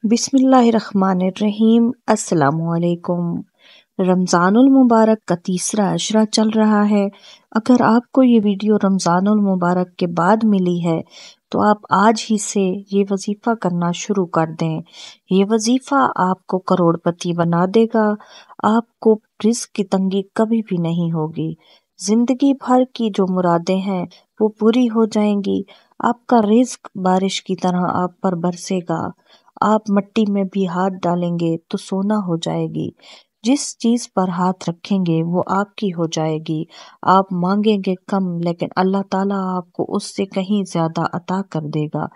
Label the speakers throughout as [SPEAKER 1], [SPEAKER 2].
[SPEAKER 1] बिस्मिल्लाहिर्रहमानिर्रहीम। अस्सलामुअलैकुम। रमज़ानुल मुबारक का तीसरा अशरा चल रहा है। अगर आपको ये वीडियो रमज़ानुल मुबारक के बाद मिली है तो आप आज ही से ये वजीफ़ा करना शुरू कर दें। ये वजीफ़ा आपको करोड़पति बना देगा। आपको रिस्क की तंगी कभी भी नहीं होगी। जिंदगी भर की जो मुरादें हैं वो पूरी हो जाएंगी। आपका रिस्क बारिश की तरह आप पर बरसेगा। आप मिट्टी में भी हाथ डालेंगे तो सोना हो जाएगी। जिस चीज पर हाथ रखेंगे वो आपकी हो जाएगी। आप मांगेंगे कम लेकिन अल्लाह ताला आपको उससे कहीं ज्यादा अता कर देगा।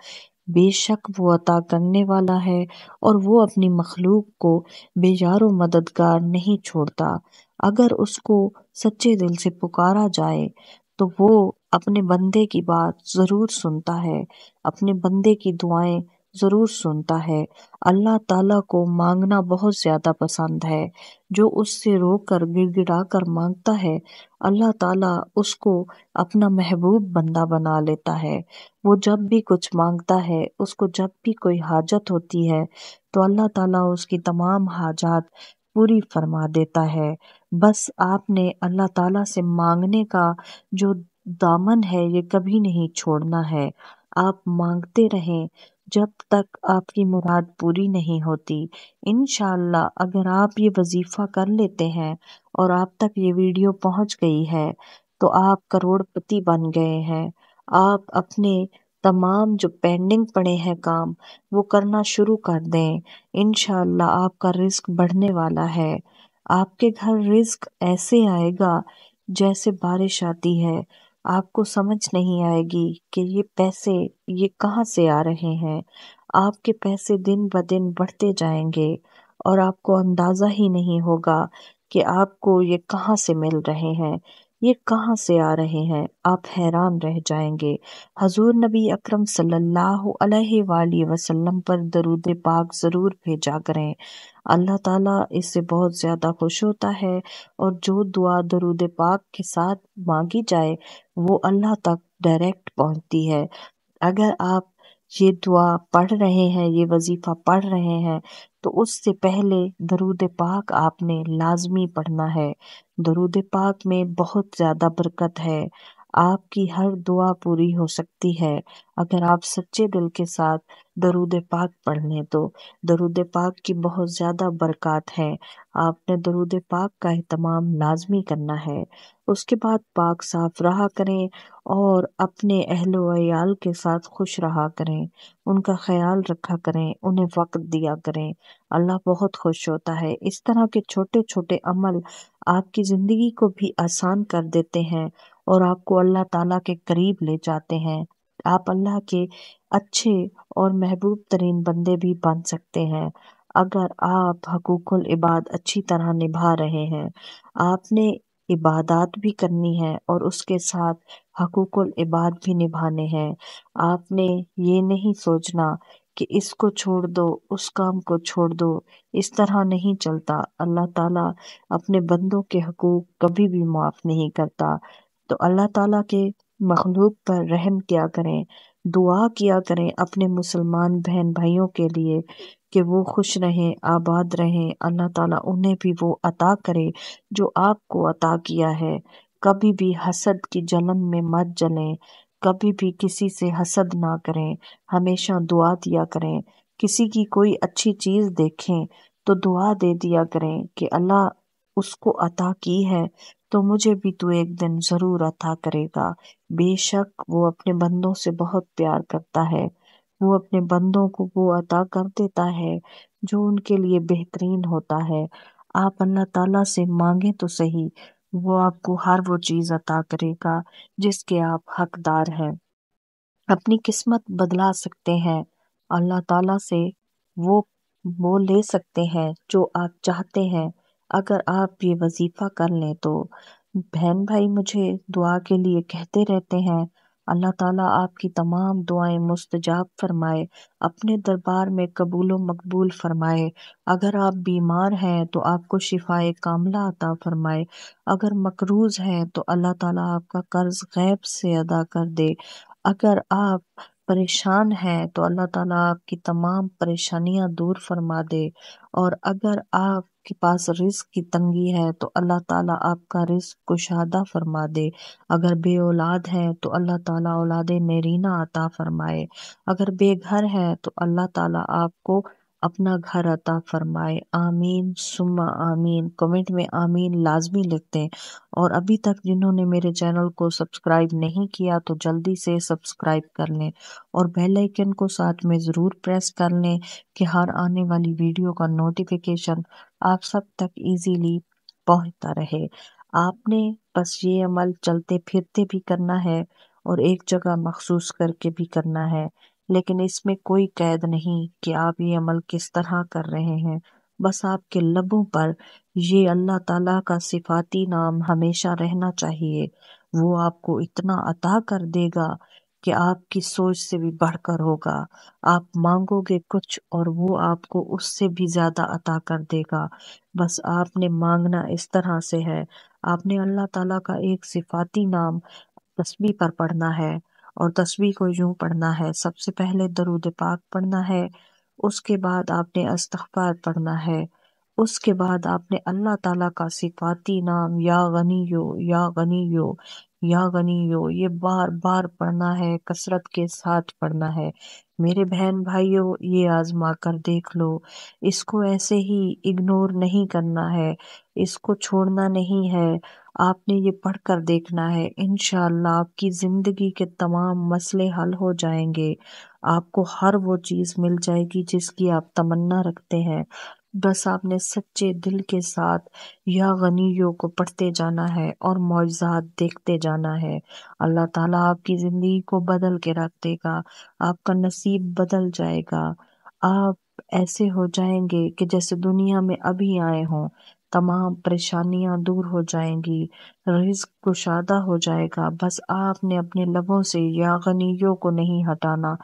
[SPEAKER 1] बेशक वो अता करने वाला है और वो अपनी मखलूक को बेजारो मददगार नहीं छोड़ता। अगर उसको सच्चे दिल से पुकारा जाए तो वो अपने बंदे की बात जरूर सुनता है, अपने बंदे की दुआएं जरूर सुनता है। अल्लाह ताला को मांगना बहुत ज्यादा पसंद है। जो उससे रोकर गिड़गिड़ा कर मांगता है अल्लाह ताला उसको अपना महबूब बंदा बना लेता है। वो जब भी कुछ मांगता है, उसको जब भी कोई हाजत होती है तो अल्लाह ताला उसकी तमाम हाजात पूरी फरमा देता है। बस आपने अल्लाह ताला से मांगने का जो दामन है ये कभी नहीं छोड़ना है। आप मांगते रहें जब तक आपकी मुराद पूरी नहीं होती। इंशाअल्लाह अगर आप ये वजीफा कर लेते हैं और आप तक ये वीडियो पहुंच गई है तो आप करोड़पति बन गए हैं। आप अपने तमाम जो पेंडिंग पड़े हैं काम वो करना शुरू कर दें। इंशाअल्लाह आपका रिस्क बढ़ने वाला है। आपके घर रिस्क ऐसे आएगा जैसे बारिश आती है। आपको समझ नहीं आएगी कि ये पैसे ये कहाँ से आ रहे हैं। आपके पैसे दिन ब दिन बढ़ते जाएंगे और आपको अंदाजा ही नहीं होगा कि आपको ये कहाँ से मिल रहे हैं, ये कहाँ से आ रहे हैं। आप हैरान रह जाएंगे। हजूर नबी अकरम सल्लल्लाहु अलैहि वसल्लम पर दरूद पाक जरूर भेजा करें। अल्लाह ताला इससे बहुत ज्यादा खुश होता है और जो दुआ दरूद पाक के साथ मांगी जाए वो अल्लाह तक डायरेक्ट पहुंचती है। अगर आप ये दुआ पढ़ रहे हैं, ये वजीफा पढ़ रहे हैं तो उससे पहले दरूद पाक आपने लाजमी पढ़ना है। दरूद पाक में बहुत ज्यादा बरकत है। आपकी हर दुआ पूरी हो सकती है अगर आप सच्चे दिल के साथ दरूद पाक पढ़ लें तो। दरूद पाक की बहुत ज्यादा बरकत है। आपने दरूद पाक का एहतमाम लाजमी करना है। उसके बाद पाक साफ रहा करें और अपने अहलो अयाल के साथ खुश रहा करें। उनका ख्याल रखा करें, उन्हें वक्त दिया करें। अल्लाह बहुत खुश होता है। इस तरह के छोटे छोटे अमल आपकी जिंदगी को भी आसान कर देते हैं और आपको अल्लाह ताला के करीब ले जाते हैं। आप अल्लाह के अच्छे और महबूब तरीन बंदे भी बन सकते हैं अगर आप हकूकुल इबाद अच्छी तरह निभा रहे हैं। आपने इबादत भी करनी है और उसके साथ हकूकुल इबाद भी निभाने हैं। आपने ये नहीं सोचना कि इसको छोड़ दो, उस काम को छोड़ दो। इस तरह नहीं चलता। अल्लाह ताला अपने बंदों के हकूक कभी भी माफ नहीं करता। तो अल्लाह ताला के मखलूक पर रहम किया करें, दुआ किया करें अपने मुसलमान बहन भाइयों के लिए कि वो खुश रहें, आबाद रहें। अल्लाह ताला उन्हें भी वो अता करे जो आपको अता किया है। कभी भी हसद की जलन में मत जलें, कभी भी किसी से हसद ना करें। हमेशा दुआ दिया करें। किसी की कोई अच्छी चीज देखें तो दुआ दे दिया करें कि अल्लाह उसको अता की है तो मुझे भी तू एक दिन जरूर अता करेगा। बेशक वो अपने बंदों से बहुत प्यार करता है। वो अपने बंदों को वो अता कर देता है जो उनके लिए बेहतरीन होता है। आप अल्लाह ताला से मांगे तो सही, वो आपको हर वो चीज अता करेगा जिसके आप हकदार हैं। अपनी किस्मत बदला सकते हैं। अल्लाह ताला से वो वो ले सकते हैं जो आप चाहते हैं अगर आप ये वजीफा कर लें तो। बहन भाई मुझे दुआ के लिए कहते रहते हैं। अल्लाह ताला आपकी तमाम दुआएं मुस्तजाब फरमाए, अपने दरबार में कबूल व मकबूल फरमाए। अगर आप बीमार हैं तो आपको शिफाए कामला अता फरमाए। अगर मकरूज हैं तो अल्लाह ताला आपका कर्ज गैब से अदा कर दे। अगर आप پریشان ہیں تو اللہ تعالیٰ آپ کی تمام پریشانیاں دور فرما دے، اور اگر آپ کے پاس رزق کی تنگی ہے تو اللہ تعالیٰ آپ کا رزق کشادہ فرما دے۔ اگر بے اولاد ہے تو اللہ تعالیٰ اولاد نرینہ عطا فرمائے۔ اگر بے گھر ہے تو اللہ تعالیٰ آپ کو اپنا گھر عطا فرمائے۔ آمین ثم آمین۔ کمنٹ میں آمین لازمی لکھتے ہیں، اور ابھی تک جنہوں نے میرے چینل کو سبسکرائب نہیں کیا تو جلدی سے سبسکرائب کر لیں، اور بیل آئیکن کو ساتھ میں ضرور پریس کر لیں کہ ہر آنے والی ویڈیو کا نوٹیفیکیشن آپ سب تک ایزیلی پہنچتا رہے۔ آپ نے بس یہ عمل چلتے پھرتے بھی کرنا ہے اور ایک جگہ مخصوص کر کے بھی کرنا ہے، لیکن اس میں کوئی قید نہیں کہ آپ یہ عمل کس طرح کر رہے ہیں۔ بس آپ کے لبوں پر یہ اللہ تعالیٰ کا صفاتی نام ہمیشہ رہنا چاہیے۔ وہ آپ کو اتنا عطا کر دے گا کہ آپ کی سوچ سے بھی بڑھ کر ہوگا۔ آپ مانگو گے کچھ اور وہ آپ کو اس سے بھی زیادہ عطا کر دے گا۔ بس آپ نے مانگنا اس طرح سے ہے، آپ نے اللہ تعالیٰ کا ایک صفاتی نام تسبیح پر پڑھنا ہے، اور تسبیح کو یوں پڑھنا ہے: سب سے پہلے درود پاک پڑھنا ہے، اس کے بعد آپ نے استغفار پڑھنا ہے، اس کے بعد آپ نے اللہ تعالیٰ کا صفاتی نام یا غنیو یا غنیو یا غنیو یہ بار بار پڑھنا ہے، کثرت کے ساتھ پڑھنا ہے۔ میرے بہن بھائیوں، یہ آزما کر دیکھ لو، اس کو ایسے ہی اگنور نہیں کرنا ہے، اس کو چھوڑنا نہیں ہے، آپ نے یہ پڑھ کر دیکھنا ہے۔ انشاءاللہ آپ کی زندگی کے تمام مسئلے حل ہو جائیں گے، آپ کو ہر وہ چیز مل جائے گی جس کی آپ تمنا رکھتے ہیں۔ بس آپ نے سچے دل کے ساتھ یا غنیوں کو پڑھتے جانا ہے اور معجزات دیکھتے جانا ہے۔ اللہ تعالیٰ آپ کی زندگی کو بدل کے رکھ دے گا، آپ کا نصیب بدل جائے گا، آپ ایسے ہو جائیں گے کہ جیسے دنیا میں ابھی آئے ہوں۔ تمام پریشانیاں دور ہو جائیں گی، رزق کشادہ ہو جائے گا۔ بس آپ نے اپنے لبوں سے یا غنیوں کو نہیں ہٹانا،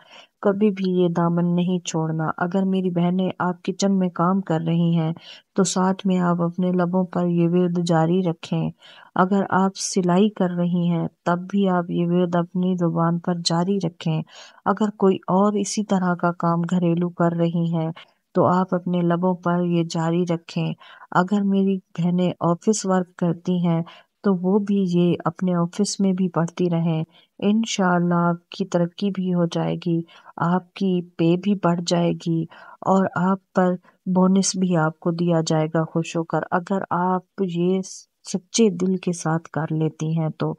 [SPEAKER 1] کبھی بھی یہ دامن نہیں چھوڑنا۔ اگر میری بہنیں آپ کچن میں کام کر رہی ہیں تو ساتھ میں آپ اپنے لبوں پر یہ ورد جاری رکھیں۔ اگر آپ سلائی کر رہی ہیں تب بھی آپ یہ ورد اپنی زبان پر جاری رکھیں۔ اگر کوئی اور اسی طرح کا کام گھریلو کر رہی ہیں تو آپ اپنے لبوں پر یہ جاری رکھیں۔ اگر میری بہنیں آفس ورک کرتی ہیں تو وہ بھی یہ اپنے آفس میں بھی پڑھتی رہیں۔ انشاءاللہ آپ کی ترقی بھی ہو جائے گی، آپ کی پے بھی بڑھ جائے گی، اور آپ پر بونس بھی آپ کو دیا جائے گا خوش ہو کر، اگر آپ یہ سچے دل کے ساتھ کر لیتی ہیں تو۔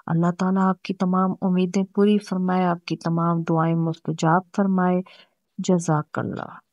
[SPEAKER 1] اللہ تعالیٰ آپ کی تمام امیدیں پوری فرمائے، آپ کی تمام دعائیں مستجاب فرمائے۔ جزاک اللہ۔